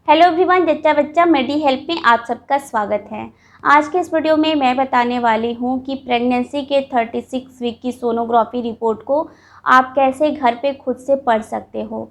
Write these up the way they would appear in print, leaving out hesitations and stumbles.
Hello everyone, जच्चा बच्चा मेडी help में आप सबका स्वागत है। आज के इस वीडियो में मैं बताने वाली हूँ कि प्रेगनेंसी के 36 वीक की सोनोग्राफी रिपोर्ट को आप कैसे घर पे खुद से पढ़ सकते हो।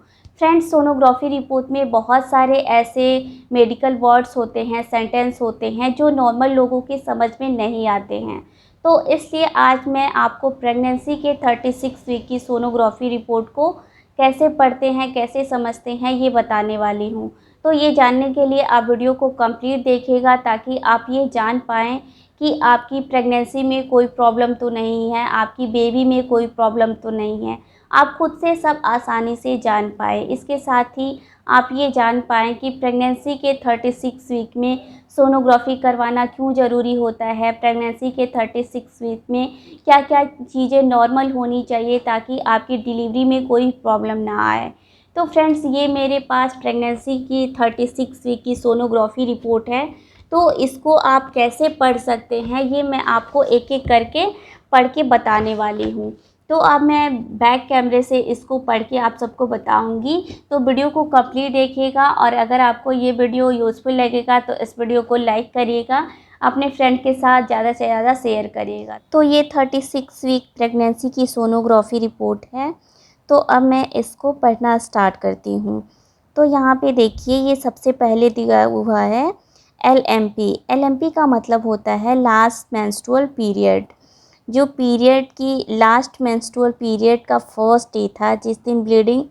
फ्रेंड्स, सोनोग्राफी रिपोर्ट में बहुत सारे ऐसे मेडिकल वर्ड्स होते हैं, सेंटेंस होते हैं जो नॉर्मल लोगों के समझ में नहीं आते हैं। तो इसलिए आज मैं आपको प्रेगनेंसी के 36 वीक की सोनोग्राफी रिपोर्ट को कैसे पढ़ते हैं, कैसे समझते हैं, ये बताने वाली हूँ। तो ये जानने के लिए आप वीडियो को कंप्लीट देखिएगा ताकि आप ये जान पाएँ कि आपकी प्रेगनेंसी में कोई प्रॉब्लम तो नहीं है, आपकी बेबी में कोई प्रॉब्लम तो नहीं है। आप खुद से सब आसानी से जान पाएँ। इसके साथ ही आप ये जान पाएँ कि प्रेगनेंसी के 36 वीक में सोनोग्राफी करवाना क्यों ज़रूरी होता है, प्रेगनेंसी के 36 वीक में क्या-क्या चीज़ें नॉर्मल होनी चाहिए ताकि आपकी डिलीवरी में कोई प्रॉब्लम ना आए। तो फ्रेंड्स, ये मेरे पास प्रेगनेंसी की 36 वीक की सोनोग्राफी रिपोर्ट है। तो इसको आप कैसे पढ़ सकते हैं, ये मैं आपको एक-एक करके पढ़ के बताने वाली हूँ। तो अब मैं बैक कैमरे से इसको पढ़ के आप सबको बताऊँगी, तो वीडियो को कंप्लीट देखिएगा। और अगर आपको ये वीडियो यूज़फुल लगेगा तो इस वीडियो को लाइक करिएगा, अपने फ्रेंड के साथ ज़्यादा से ज़्यादा शेयर करिएगा। तो ये 36 वीक प्रेगनेंसी की सोनोग्राफी रिपोर्ट है। तो अब मैं इसको पढ़ना स्टार्ट करती हूँ। तो यहाँ पे देखिए, ये सबसे पहले दिया हुआ है LMP। LMP का मतलब होता है लास्ट मेंस्ट्रुअल पीरियड। जो पीरियड की लास्ट मेंस्ट्रुअल पीरियड का फर्स्ट डे था, जिस दिन ब्लीडिंग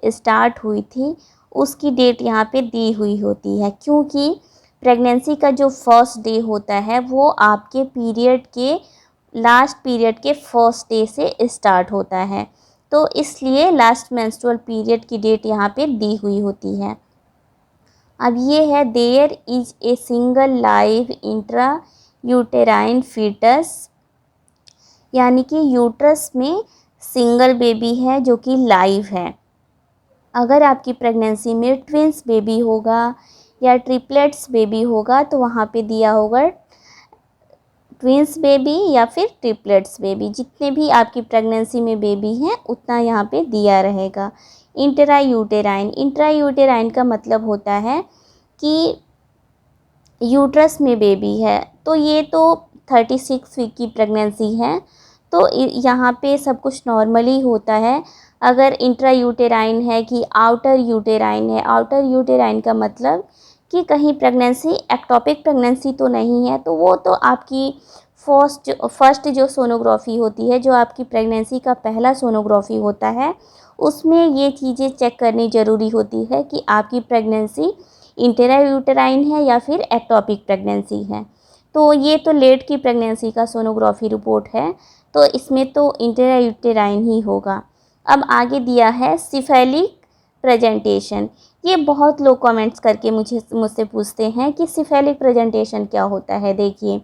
स्टार्ट हुई थी, उसकी डेट यहाँ पे दी हुई होती है। क्योंकि प्रेगनेंसी का जो फर्स्ट डे होता है वो आपके पीरियड के लास्ट पीरियड के फर्स्ट डे से स्टार्ट होता है। तो इसलिए लास्ट मेंस्ट्रुअल पीरियड की डेट यहाँ पे दी हुई होती है। अब ये है, there is a single live intra uterine foetus, यानी कि यूट्रस में सिंगल बेबी है जो कि लाइव है। अगर आपकी प्रेगनेंसी में ट्विंस बेबी होगा या ट्रिपलेट्स बेबी होगा तो वहाँ पे दिया होगा ट्विंस बेबी या फिर ट्रिपलेट्स बेबी। जितने भी आपकी प्रेगनेंसी में बेबी हैं उतना यहाँ पे दिया रहेगा। इंट्रा यूटेराइन का मतलब होता है कि यूट्रस में बेबी है। तो ये तो 36 वीक की प्रेगनेंसी है, तो यहाँ पे सब कुछ नॉर्मली होता है। अगर इंट्रा यूटेराइन है कि आउटर यूटेराइन है, आउटर यूटेराइन का मतलब कि कहीं प्रेगनेंसी एक्टोपिक प्रेगनेंसी तो नहीं है, तो वो तो आपकी फर्स्ट जो सोनोग्राफी होती है, जो आपकी प्रेगनेंसी का पहला सोनोग्राफी होता है, उसमें ये चीज़ें चेक करनी ज़रूरी होती है कि आपकी प्रेगनेंसी इंट्रा यूटेराइन है या फिर एक्टोपिक प्रेगनेंसी है। तो ये तो लेट की प्रेगनेंसी का सोनोग्राफी रिपोर्ट है, तो इसमें तो इंट्रा यूटेराइन ही होगा। अब आगे दिया है सिफेलिक प्रेजेंटेशन। ये बहुत लोग कमेंट्स करके मुझसे पूछते हैं कि सिफेलिक प्रेजेंटेशन क्या होता है। देखिए,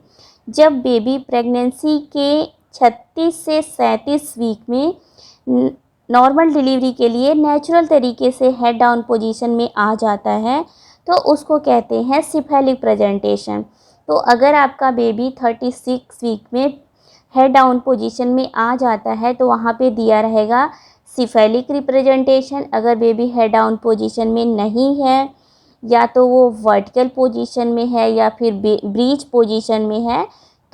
जब बेबी प्रेगनेंसी के 36 से 37 वीक में नॉर्मल डिलीवरी के लिए नेचुरल तरीके से हेड डाउन पोजीशन में आ जाता है, तो उसको कहते हैं सिफेलिक प्रेजेंटेशन। तो अगर आपका बेबी 36 वीक में हेड डाउन पोजीशन में आ जाता है तो वहाँ पे दिया रहेगा सिफेलिक रिप्रेजेंटेशन। अगर बेबी हेड डाउन पोजीशन में नहीं है, या तो वो वर्टिकल पोजीशन में है या फिर ब्रीच पोजीशन में है,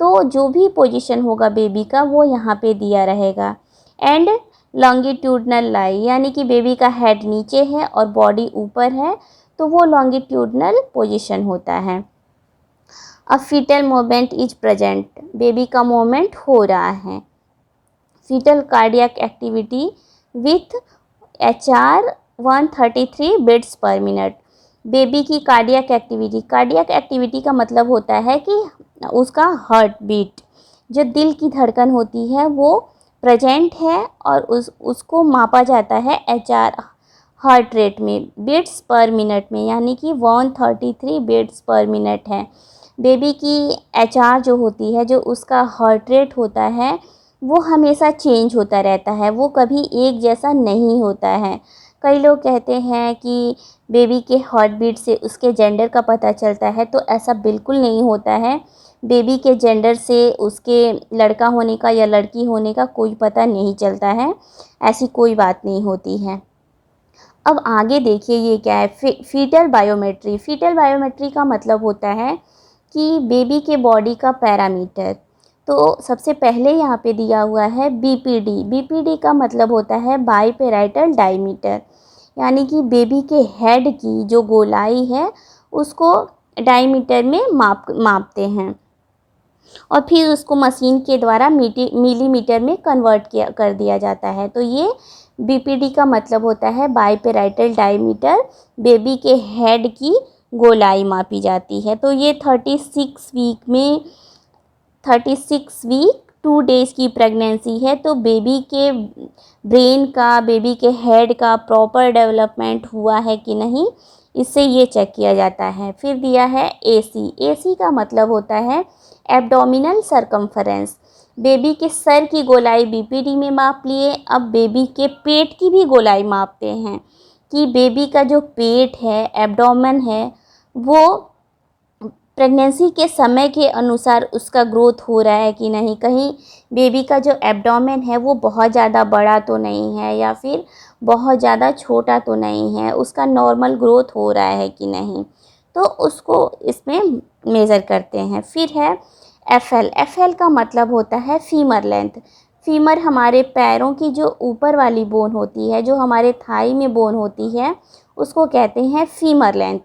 तो जो भी पोजीशन होगा बेबी का वो यहाँ पे दिया रहेगा। एंड लॉन्गिट्यूडनल लाई, यानी कि बेबी का हेड नीचे है और बॉडी ऊपर है, तो वो लॉन्गिट्यूडनल पोजीशन होता है। अब foetal moment is present, baby का मोमेंट हो रहा है। Foetal cardiac activity with HR 133 beats per minute. Baby की कार्डियक एक्टिविटी का मतलब होता है कि उसका हार्ट बीट, जो दिल की धड़कन होती है, वो प्रेजेंट है और उसको मापा जाता है HR हार्ट रेट में, बीट्स पर मिनट में, यानी कि 133 बीट्स पर मिनट है। बेबी की HR जो होती है, जो उसका हार्ट रेट होता है, वो हमेशा चेंज होता रहता है, वो कभी एक जैसा नहीं होता है। कई लोग कहते हैं कि बेबी के हार्ट बीट से उसके जेंडर का पता चलता है, तो ऐसा बिल्कुल नहीं होता है। बेबी के जेंडर से उसके लड़का होने का या लड़की होने का कोई पता नहीं चलता है, ऐसी कोई बात नहीं होती है। अब आगे देखिए ये क्या है, फीटल बायोमेट्री। फीटल बायोमेट्री का मतलब होता है कि बेबी के बॉडी का पैरामीटर। तो सबसे पहले यहाँ पे दिया हुआ है बीपीडी। बीपीडी का मतलब होता है बाइपेराइटल डायमीटर, यानी कि बेबी के हेड की जो गोलाई है उसको डायमीटर में मापते हैं और फिर उसको मशीन के द्वारा मिलीमीटर में कन्वर्ट कर दिया जाता है। तो ये बीपीडी का मतलब होता है बाइपेराइटल डायमीटर। बेबी के हेड की गोलाई मापी जाती है। तो ये 36 वीक 2 डेज़ की प्रेगनेंसी है। तो बेबी के ब्रेन का, बेबी के हेड का प्रॉपर डेवलपमेंट हुआ है कि नहीं, इससे ये चेक किया जाता है। फिर दिया है एसी। एसी का मतलब होता है एब्डोमिनल सरकमफरेंस। बेबी के सर की गोलाई बीपीडी में माप लिए। अब बेबी के पेट की भी गोलाई मापते हैं कि बेबी का जो पेट है, एब्डोमेन है, वो प्रेगनेंसी के समय के अनुसार उसका ग्रोथ हो रहा है कि नहीं। कहीं बेबी का जो एब्डोमेन है वो बहुत ज़्यादा बड़ा तो नहीं है या फिर बहुत ज़्यादा छोटा तो नहीं है, उसका नॉर्मल ग्रोथ हो रहा है कि नहीं, तो उसको इसमें मेज़र करते हैं। फिर है एफएल। एफएल का मतलब होता है फीमर लेंथ। फीमर हमारे पैरों की जो ऊपर वाली बोन होती है, जो हमारे थाई में बोन होती है, उसको कहते हैं फीमर लेंथ।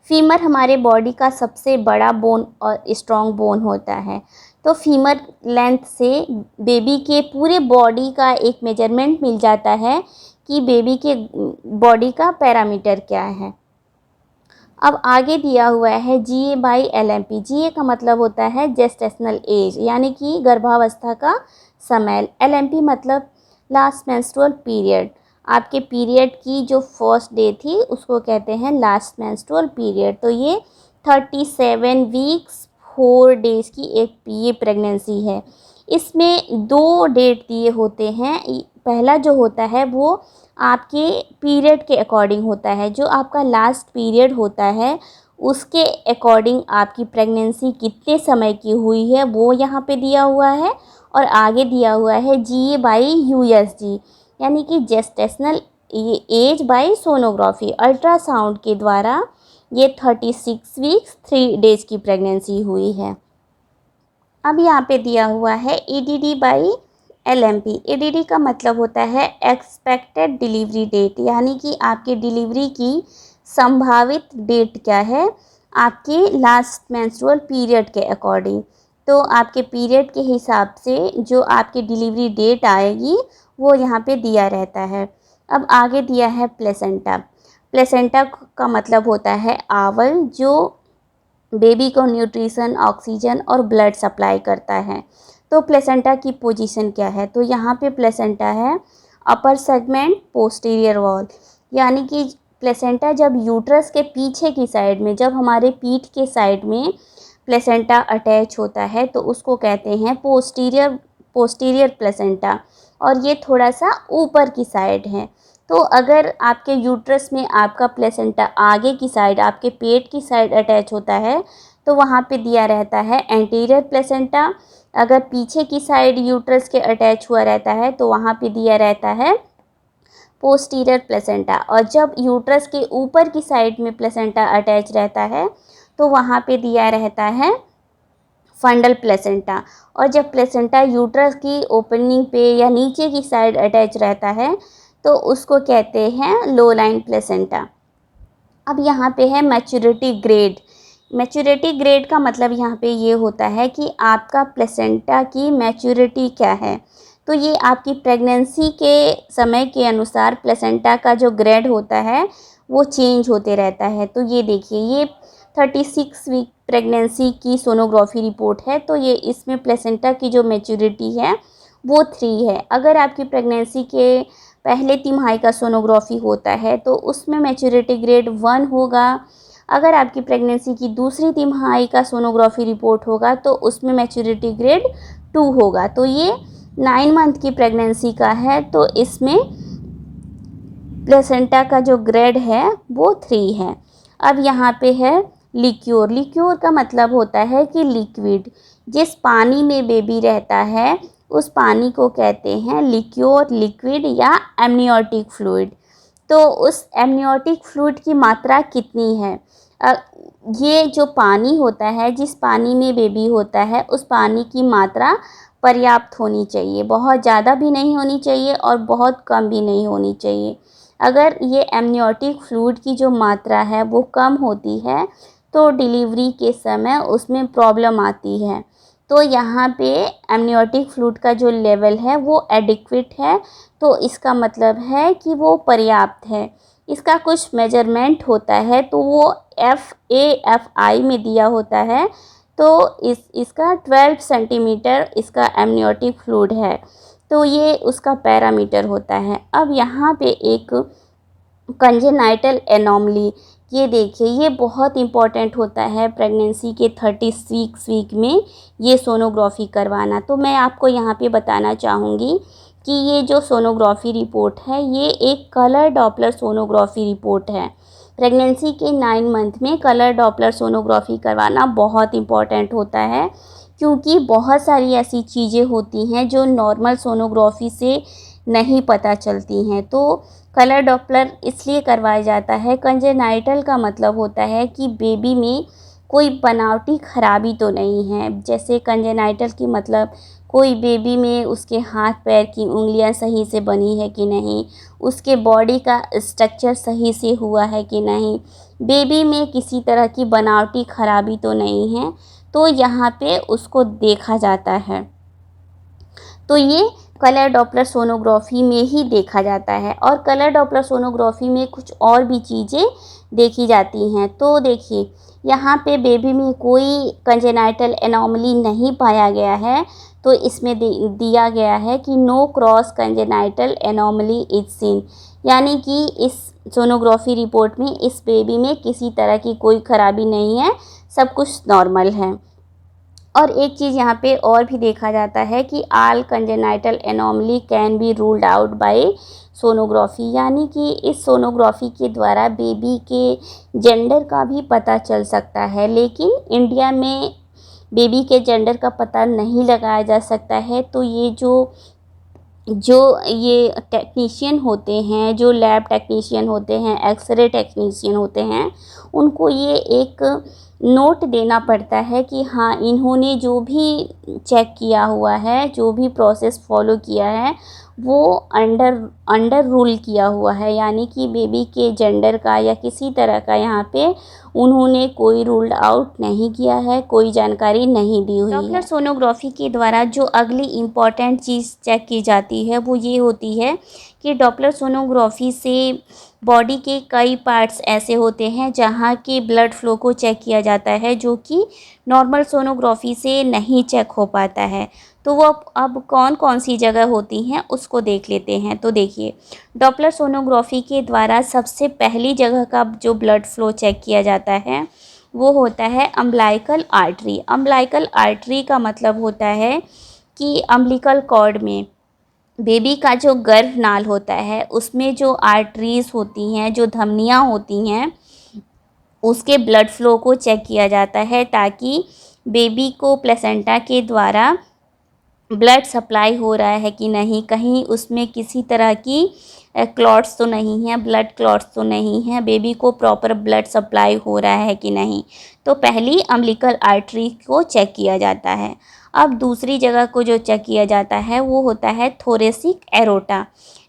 फीमर हमारे बॉडी का सबसे बड़ा बोन और स्ट्रॉन्ग बोन होता है। तो फीमर लेंथ से बेबी के पूरे बॉडी का एक मेजरमेंट मिल जाता है कि बेबी के बॉडी का पैरामीटर क्या है। अब आगे दिया हुआ है जीए बाई एलएमपी। जीए का मतलब होता है जेस्टेशनल एज, यानी कि गर्भावस्था का समय। एलएमपी मतलब लास्ट मेंस्ट्रुअल पीरियड। आपके पीरियड की जो फर्स्ट डे थी उसको कहते हैं लास्ट मेंस्ट्रुअल पीरियड। तो ये 37 वीक्स 4 डेज़ की एक ये प्रेगनेंसी है। इसमें 2 डेट दिए होते हैं। पहला जो होता है वो आपके पीरियड के अकॉर्डिंग होता है। जो आपका लास्ट पीरियड होता है उसके अकॉर्डिंग आपकी प्रेगनेंसी कितने समय की हुई है वो यहाँ पे दिया हुआ है। और आगे दिया हुआ है जीए बाई यूएसजी, यानी कि gestational age by sonography. Ultrasound के द्वारा ये 36 वीक्स 3 डेज़ की प्रेगनेंसी हुई है। अब यहाँ पे दिया हुआ है ईडीडी बाई एलएमपी। ईडीडी का मतलब होता है एक्सपेक्टेड डिलीवरी डेट, यानी कि आपके डिलीवरी की संभावित डेट क्या है आपके लास्ट मेंस्ट्रुअल पीरियड के अकॉर्डिंग। तो आपके पीरियड के हिसाब से जो आपकी डिलीवरी डेट आएगी वो यहाँ पे दिया रहता है। अब आगे दिया है प्लेसेंटा। प्लेसेंटा का मतलब होता है आंवल, जो बेबी को न्यूट्रिशन, ऑक्सीजन और ब्लड सप्लाई करता है। तो प्लेसेंटा की पोजीशन क्या है, तो यहाँ पे प्लेसेंटा है अपर सेगमेंट पोस्टीरियर वॉल, यानी कि प्लेसेंटा जब यूट्रस के पीछे की साइड में, जब हमारे पीठ के साइड में प्लेसेंटा अटैच होता है तो उसको कहते हैं पोस्टीरियर प्लेसेंटा, और ये थोड़ा सा ऊपर की साइड है। तो अगर आपके यूट्रस में आपका प्लेसेंटा आगे की साइड, आपके पेट की साइड अटैच होता है तो वहाँ पे दिया रहता है एंटीरियर प्लेसेंटा। अगर पीछे की साइड यूट्रस के अटैच हुआ रहता है तो वहाँ पे दिया रहता है पोस्टीरियर प्लेसेंटा। और जब यूट्रस के ऊपर की साइड में प्लेसेंटा अटैच रहता है तो वहाँ पे दिया रहता है फंडल प्लेसेंटा। और जब प्लेसेंटा यूट्रस की ओपनिंग पे या नीचे की साइड अटैच रहता है तो उसको कहते हैं लो लाइन प्लेसेंटा। अब यहाँ पे है मैच्योरिटी ग्रेड। मैच्योरिटी ग्रेड का मतलब यहाँ पे ये होता है कि आपका प्लेसेंटा की मैच्योरिटी क्या है। तो ये आपकी प्रेगनेंसी के समय के अनुसार प्लेसेंटा का जो ग्रेड होता है वो चेंज होते रहता है। तो ये देखिए, ये 36 वीक प्रेगनेंसी की सोनोग्राफी रिपोर्ट है। तो ये इसमें प्लेसेंटा की जो मैच्योरिटी है वो 3 है। अगर आपकी प्रेगनेंसी के पहले तिमाही का सोनोग्राफी होता है तो उसमें मैच्योरिटी ग्रेड 1 होगा। अगर आपकी प्रेगनेंसी की दूसरी तिमाही का सोनोग्राफी रिपोर्ट होगा तो उसमें मैच्योरिटी ग्रेड 2 होगा। तो ये 9 मंथ की प्रेगनेंसी का है तो इसमें प्लेसेंटा का जो ग्रेड है वो 3 है। अब यहाँ पे है लिक्योर। लिक्योर का मतलब होता है कि लिक्विड। जिस पानी में बेबी रहता है उस पानी को कहते हैं लिक्योर, लिक्विड या एमनियोटिक फ्लूइड। तो उस एमनियोटिक फ्लूइड की मात्रा कितनी है। ये जो पानी होता है, जिस पानी में बेबी होता है, उस पानी की मात्रा पर्याप्त होनी चाहिए, बहुत ज़्यादा भी नहीं होनी चाहिए और बहुत कम भी नहीं होनी चाहिए। अगर ये एमनियोटिक फ्लूइड की जो मात्रा है वो कम होती है तो डिलीवरी के समय उसमें प्रॉब्लम आती है। तो यहाँ पे एमनियोटिक फ्लूइड का जो लेवल है वो एडिक्वेट है, तो इसका मतलब है कि वो पर्याप्त है। इसका कुछ मेजरमेंट होता है, तो वो FAFI में दिया होता है। तो इसका 12 सेंटीमीटर इसका एमनियोटिक फ्लूइड है, तो ये उसका पैरामीटर होता है। अब यहाँ पे एक कंजेनाइटल एनोमली, ये देखिए, ये बहुत इम्पॉर्टेंट होता है प्रेगनेंसी के 36 वीक में ये सोनोग्राफी करवाना। तो मैं आपको यहाँ पे बताना चाहूँगी कि ये जो सोनोग्राफी रिपोर्ट है ये एक कलर डॉपलर सोनोग्राफी रिपोर्ट है। प्रेगनेंसी के 9 मंथ में कलर डॉपलर सोनोग्राफी करवाना बहुत इम्पॉर्टेंट होता है, क्योंकि बहुत सारी ऐसी चीज़ें होती हैं जो नॉर्मल सोनोग्राफी से नहीं पता चलती हैं। तो कलर डॉपलर इसलिए करवाया जाता है। कंजेनाइटल का मतलब होता है कि बेबी में कोई बनावटी खराबी तो नहीं है। जैसे कंजेनाइटल की मतलब कोई बेबी में उसके हाथ पैर की उंगलियां सही से बनी है कि नहीं, उसके बॉडी का स्ट्रक्चर सही से हुआ है कि नहीं, बेबी में किसी तरह की बनावटी खराबी तो नहीं है, तो यहाँ पे उसको देखा जाता है। तो ये कलर डॉपलर सोनोग्राफी में ही देखा जाता है। और कलर डॉपलर सोनोग्राफी में कुछ और भी चीज़ें देखी जाती हैं। तो देखिए, यहाँ पे बेबी में कोई कंजेनाइटल एनोमली नहीं पाया गया है, तो इसमें दिया गया है कि no gross congenital anomaly is seen, यानी कि इस सोनोग्राफी रिपोर्ट में इस बेबी में किसी तरह की कोई खराबी नहीं है, सब कुछ नॉर्मल है। और एक चीज़ यहाँ पे और भी देखा जाता है कि all congenital anomaly can be ruled out by sonography, यानी कि इस सोनोग्राफी के द्वारा बेबी के जेंडर का भी पता चल सकता है। लेकिन इंडिया में बेबी के जेंडर का पता नहीं लगाया जा सकता है। तो ये जो ये टेक्नीशियन होते हैं, जो लैब टेक्नीशियन होते हैं, एक्सरे टेक्नीशियन होते हैं, उनको ये एक नोट देना पड़ता है कि हाँ, इन्होंने जो भी चेक किया हुआ है, जो भी प्रोसेस फॉलो किया है, वो अंडर रूल किया हुआ है, यानी कि बेबी के जेंडर का या किसी तरह का यहाँ पे उन्होंने कोई रूल्ड आउट नहीं किया है, कोई जानकारी नहीं दी हुई है। डॉपलर सोनोग्राफी के द्वारा जो अगली इम्पॉर्टेंट चीज़ चेक की जाती है वो ये होती है कि डॉपलर सोनोग्राफी से बॉडी के कई पार्ट्स ऐसे होते हैं जहाँ के ब्लड फ्लो को चेक किया जाता है, जो कि नॉर्मल सोनोग्राफी से नहीं चेक हो पाता है। तो वो अब कौन कौन सी जगह होती हैं उसको देख लेते हैं। तो देखिए, डॉपलर सोनोग्राफी के द्वारा सबसे पहली जगह का जो ब्लड फ्लो चेक किया जाता है वो होता है अम्बिलिकल आर्टरी। अम्बिलिकल आर्टरी का मतलब होता है कि अम्बिलिकल कॉर्ड में बेबी का जो गर्भनाल होता है उसमें जो आर्टरीज होती हैं, जो धमनियाँ होती हैं, उसके ब्लड फ्लो को चेक किया जाता है, ताकि बेबी को प्लेसेंटा के द्वारा ब्लड सप्लाई हो रहा है कि नहीं, कहीं उसमें किसी तरह की क्लॉट्स तो नहीं है, ब्लड क्लॉट्स तो नहीं है, बेबी को प्रॉपर ब्लड सप्लाई हो रहा है कि नहीं। तो पहली अम्बिलिकल आर्टरी को चेक किया जाता है। अब दूसरी जगह को जो चेक किया जाता है वो होता है थोरेसिक एरोटा।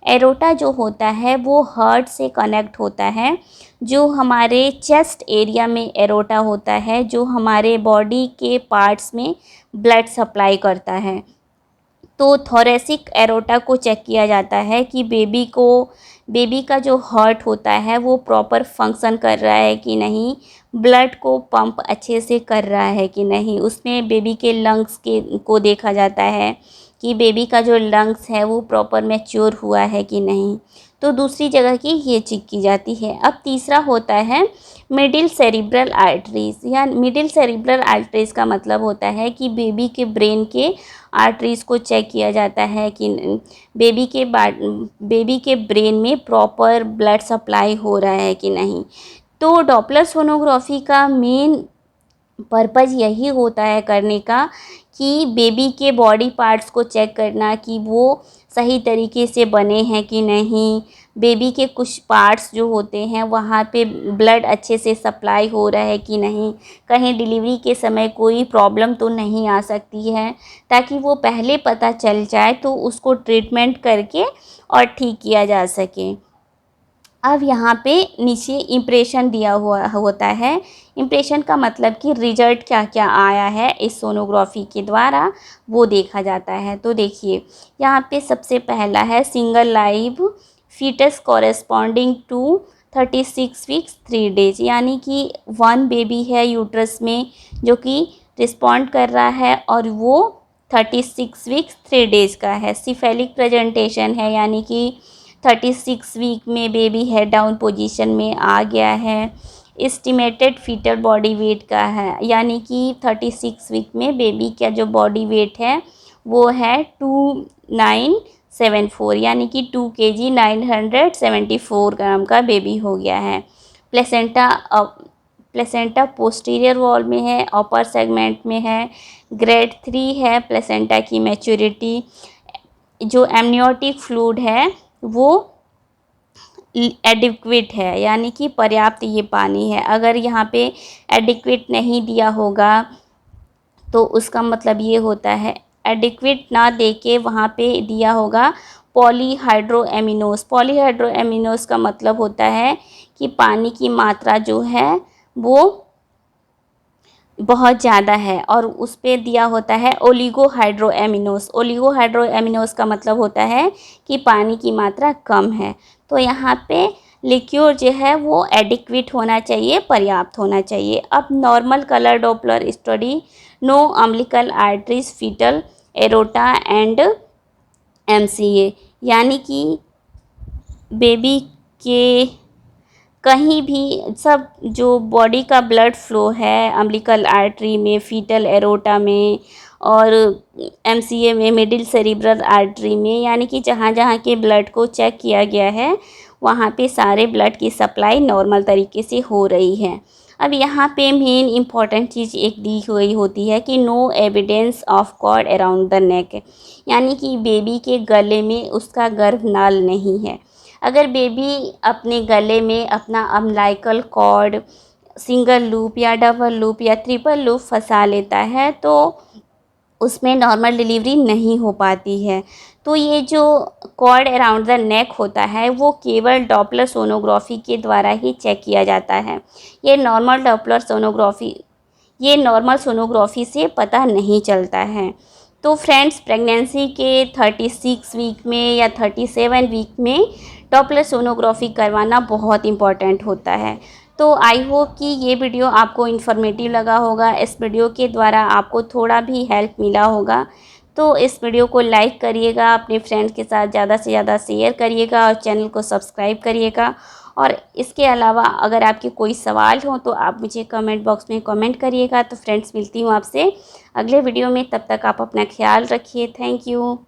एरोटा जो होता है वो हार्ट से कनेक्ट होता है। जो हमारे चेस्ट एरिया में एरोटा होता है, जो हमारे बॉडी के पार्ट्स में ब्लड सप्लाई करता है। तो थोरेसिक एरोटा को चेक किया जाता है कि बेबी का जो हार्ट होता है वो प्रॉपर फंक्शन कर रहा है कि नहीं, ब्लड को पंप अच्छे से कर रहा है कि नहीं। उसमें बेबी के लंग्स को देखा जाता है कि बेबी का जो लंग्स है वो प्रॉपर मैच्योर हुआ है कि नहीं। तो दूसरी जगह की ये चेक की जाती है। अब तीसरा होता है मिडिल सेरिब्रल आर्टरीज। या मिडिल सेरिब्रल आर्टरीज का मतलब होता है कि बेबी के ब्रेन के आर्टरीज को चेक किया जाता है कि बेबी के ब्रेन में प्रॉपर ब्लड सप्लाई हो रहा है कि नहीं। तो डॉपलर सोनोग्राफी का मेन पर्पज़ यही होता है करने का कि बेबी के बॉडी पार्ट्स को चेक करना कि वो सही तरीके से बने हैं कि नहीं, बेबी के कुछ पार्ट्स जो होते हैं वहाँ पे ब्लड अच्छे से सप्लाई हो रहा है कि नहीं, कहीं डिलीवरी के समय कोई प्रॉब्लम तो नहीं आ सकती है, ताकि वो पहले पता चल जाए तो उसको ट्रीटमेंट करके और ठीक किया जा सके। अब यहाँ पे नीचे इम्प्रेशन दिया हुआ होता है। इम्प्रेशन का मतलब कि रिजल्ट क्या क्या आया है इस सोनोग्राफी के द्वारा, वो देखा जाता है। तो देखिए यहाँ पे सबसे पहला है single live foetus corresponding to 36 weeks 3 days, यानी कि 1 बेबी है यूट्रस में जो कि रिस्पॉन्ड कर रहा है और वो 36 वीक्स 3 डेज का है। सिफेलिक प्रेजेंटेशन है, यानी कि 36 वीक में बेबी हेड डाउन पोजीशन में आ गया है। एस्टिमेटेड फीटल बॉडी वेट का है, यानी कि 36 वीक में बेबी का जो बॉडी वेट है वो है 2974, यानी कि 2 kg 974 ग्राम का बेबी हो गया है। प्लेसेंटा पोस्टीरियर वॉल में है, अपर सेगमेंट में है, ग्रेड 3 है प्लेसेंटा की मैच्योरिटी। जो एमनियोटिक फ्लूइड है वो एडिक्वेट है, यानी कि पर्याप्त ये पानी है। अगर यहाँ पे एडिक्वेट नहीं दिया होगा तो उसका मतलब ये होता है, एडिक्वेट ना देके वहाँ पे दिया होगा पॉलीहाइड्रोएमिनोस। पॉलीहाइड्रोएमिनोस का मतलब होता है कि पानी की मात्रा जो है वो बहुत ज़्यादा है, और उस पे दिया होता है ओलिगोहाइड्रोएमिनोस। ओलिगोहाइड्रोएमिनोस का मतलब होता है कि पानी की मात्रा कम है। तो यहाँ पे लिक्विड जो है वो एडिक्वेट होना चाहिए, पर्याप्त होना चाहिए। अब normal colour doppler study, no umbilical arteries, foetal aorta and MCA, यानी कि बेबी के कहीं भी सब जो बॉडी का ब्लड फ्लो है अम्बिलिकल आर्टरी में, फीटल एरोटा में और एमसीए में, मिडिल सेरिब्रल आर्टरी में, यानी कि जहाँ जहाँ के ब्लड को चेक किया गया है वहाँ पे सारे ब्लड की सप्लाई नॉर्मल तरीके से हो रही है। अब यहाँ पे मेन इम्पॉर्टेंट चीज़ एक दी हुई होती है कि no evidence of cord around the neck, यानी कि बेबी के गले में उसका गर्भनाल नहीं है। अगर बेबी अपने गले में अपना अम्बिलिकल कॉर्ड सिंगल लूप या डबल लूप या ट्रिपल लूप फंसा लेता है तो उसमें नॉर्मल डिलीवरी नहीं हो पाती है। तो ये जो कॉर्ड अराउंड द नेक होता है वो केवल डॉपलर सोनोग्राफी के द्वारा ही चेक किया जाता है। ये नॉर्मल सोनोग्राफी से पता नहीं चलता है। तो फ्रेंड्स, प्रेगनेंसी के 36 वीक में या 37 वीक में डॉपलर सोनोग्राफी करवाना बहुत इम्पॉर्टेंट होता है। तो आई होप कि ये वीडियो आपको इन्फॉर्मेटिव लगा होगा। इस वीडियो के द्वारा आपको थोड़ा भी हेल्प मिला होगा तो इस वीडियो को लाइक करिएगा, अपने फ्रेंड्स के साथ ज़्यादा से ज़्यादा शेयर करिएगा और चैनल को सब्सक्राइब करिएगा। और इसके अलावा अगर आपके कोई सवाल हो तो आप मुझे कमेंट बॉक्स में कमेंट करिएगा। तो फ्रेंड्स, मिलती हूँ आपसे अगले वीडियो में, तब तक आप अपना ख्याल रखिए। Thank you.